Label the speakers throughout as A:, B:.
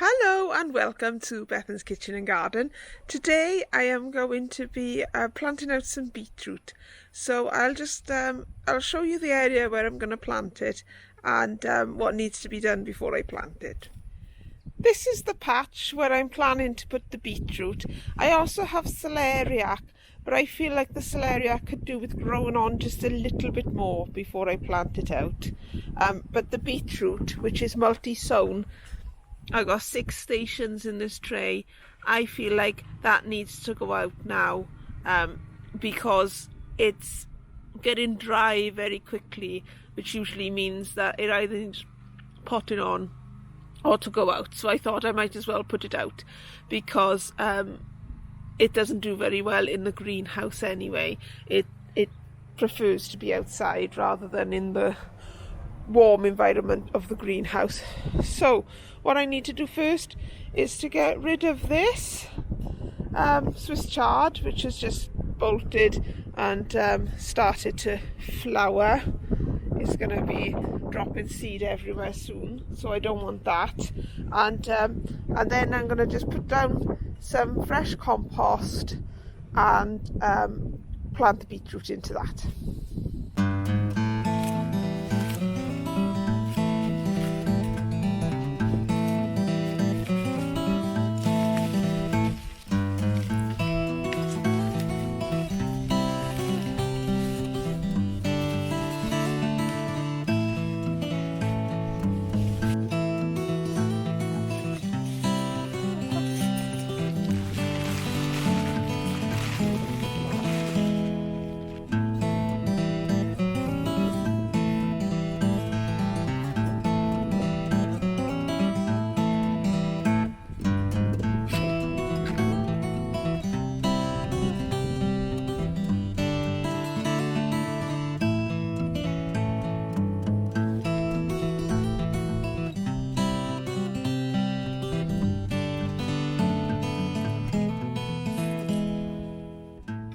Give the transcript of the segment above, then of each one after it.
A: Hello and welcome to Bethan's Kitchen and Garden. Today I am going to be planting out some beetroot. So I'll show you the area where I'm going to plant it and what needs to be done before I plant it. This is the patch where I'm planning to put the beetroot. I also have celeriac, but I feel like the celeriac could do with growing on just a little bit more before I plant it out. But the beetroot, which is multi-sown, I got 6 stations in this tray. I feel like that needs to go out now because it's getting dry very quickly, which usually means that it either needs potting on or to go out. So I thought I might as well put it out because it doesn't do very well in the greenhouse anyway. It prefers to be outside rather than in the warm environment of the greenhouse. So what I need to do first is to get rid of this Swiss chard, which has just bolted and started to flower. It's going to be dropping seed everywhere soon, so I don't want that. And then I'm going to just put down some fresh compost and plant the beetroot into that.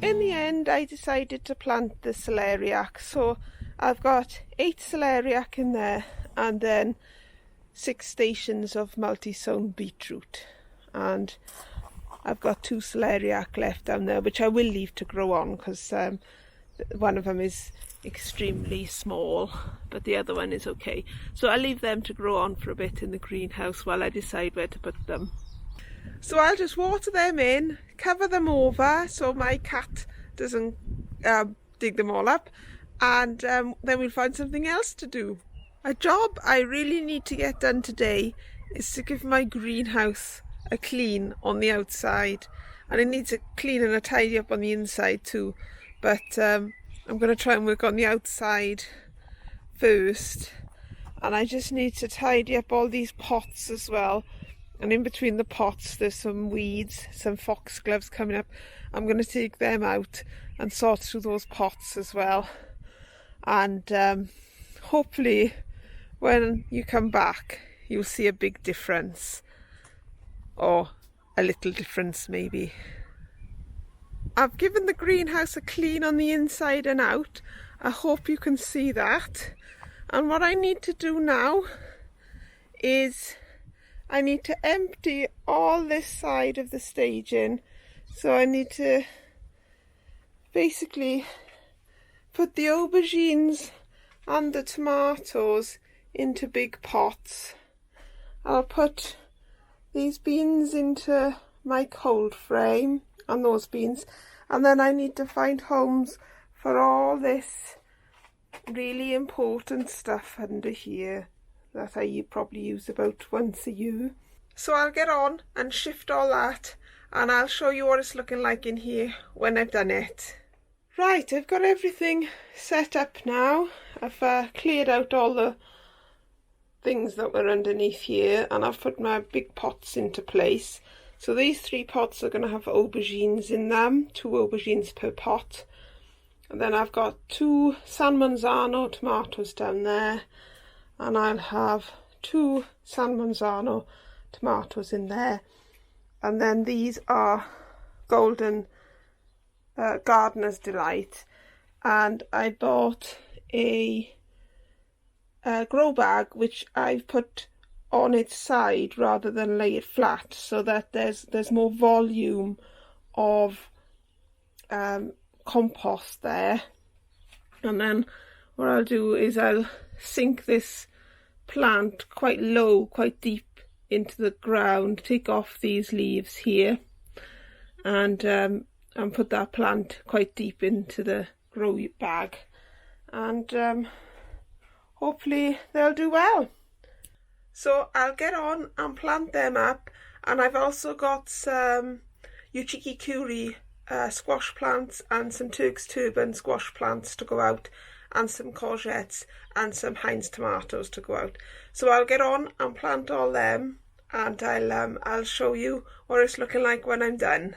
A: In the end, I decided to plant the celeriac, so I've got 8 celeriac in there and then 6 stations of multi-sown beetroot, and I've got 2 celeriac left down there which I will leave to grow on because one of them is extremely small but the other one is okay, so I'll leave them to grow on for a bit in the greenhouse while I decide where to put them. So I'll just water them in, cover them over so my cat doesn't dig them all up, and then we'll find something else to do. A job I really need to get done today is to give my greenhouse a clean on the outside, and it needs a clean and a tidy up on the inside too, but I'm going to try and work on the outside first, and I just need to tidy up all these pots as well. And in between the pots there's some weeds, some foxgloves coming up. I'm going to take them out and sort through those pots as well. And hopefully when you come back you'll see a big difference. Or a little difference maybe. I've given the greenhouse a clean on the inside and out. I hope you can see that. And what I need to do now is I need to empty all this side of the staging. So I need to basically put the aubergines and the tomatoes into big pots. I'll put these beans into my cold frame and those beans, and then I need to find homes for all this really important stuff under here that I probably use about once a year. So I'll get on and shift all that, and I'll show you what it's looking like in here when I've done it. Right, I've got everything set up now. I've cleared out all the things that were underneath here, and I've put my big pots into place. So these 3 pots are going to have aubergines in them, 2 aubergines per pot. And then I've got 2 San Marzano tomatoes down there, and I'll have 2 San Marzano tomatoes in there. And then these are golden Gardener's Delight, and I bought a grow bag which I've put on its side rather than lay it flat, so that there's more volume of compost there. And then what I'll do is I'll sink this plant quite low, quite deep into the ground, take off these leaves here, and put that plant quite deep into the grow bag, and hopefully they'll do well. So I'll get on and plant them up, and I've also got some uchiki squash plants and some Turk's turban squash plants to go out, and some courgettes and some Heinz tomatoes to go out. So I'll get on and plant all them, and I'll show you what it's looking like when I'm done.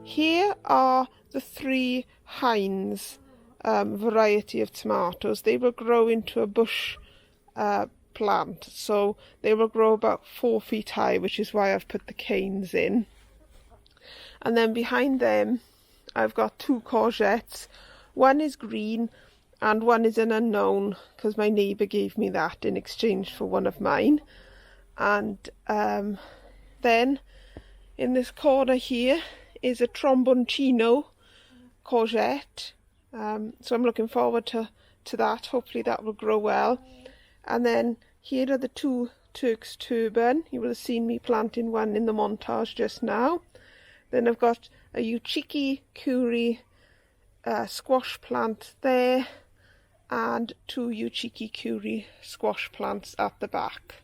A: Here are the 3 Heinz variety of tomatoes. They will grow into a bush plant, so they will grow about 4 feet high, which is why I've put the canes in. And then behind them I've got 2 courgettes. One is green and one is an unknown, because my neighbour gave me that in exchange for one of mine. And then in this corner here is a tromboncino courgette, so I'm looking forward to that. Hopefully that will grow well. And then here are the 2 Turk's turban. You will have seen me planting one in the montage just now. Then I've got a uchiki squash plant there, and 2 uchiki squash plants at the back.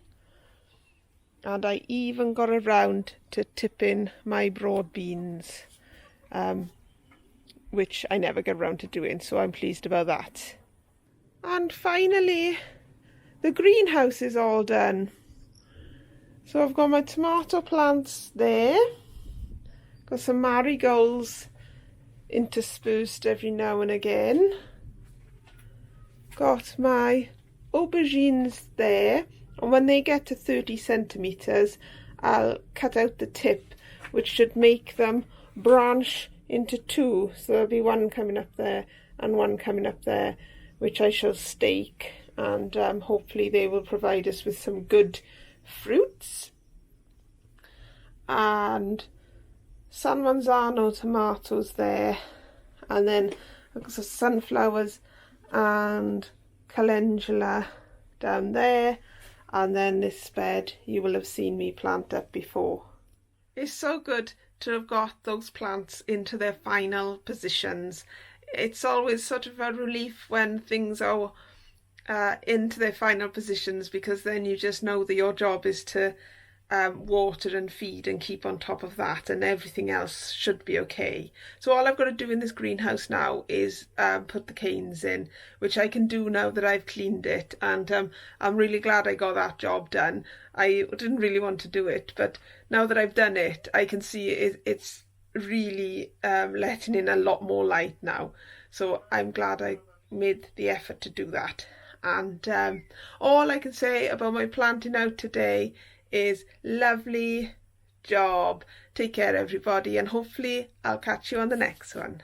A: And I even got around to tipping my broad beans, which I never get around to doing, so I'm pleased about that. And finally, the greenhouse is all done. So I've got my tomato plants there, got some marigolds interspersed every now and again, got my aubergines there. And when they get to 30 centimetres, I'll cut out the tip, which should make them branch into 2. So there'll be one coming up there and one coming up there. which I shall stake, and hopefully they will provide us with some good fruits. And San Manzano tomatoes there, and then sunflowers and calendula down there, and then this bed you will have seen me plant up before. It's so good to have got those plants into their final positions. It's always sort of a relief when things are into their final positions, because then you just know that your job is to water and feed and keep on top of that, and everything else should be okay. So all I've got to do in this greenhouse now is put the canes in, which I can do now that I've cleaned it, and I'm really glad I got that job done. I didn't really want to do it, but now that I've done it, I can see it's really letting in a lot more light now, so I'm glad I made the effort to do that. And all I can say about my planting out today is lovely job. Take care everybody, and hopefully I'll catch you on the next one.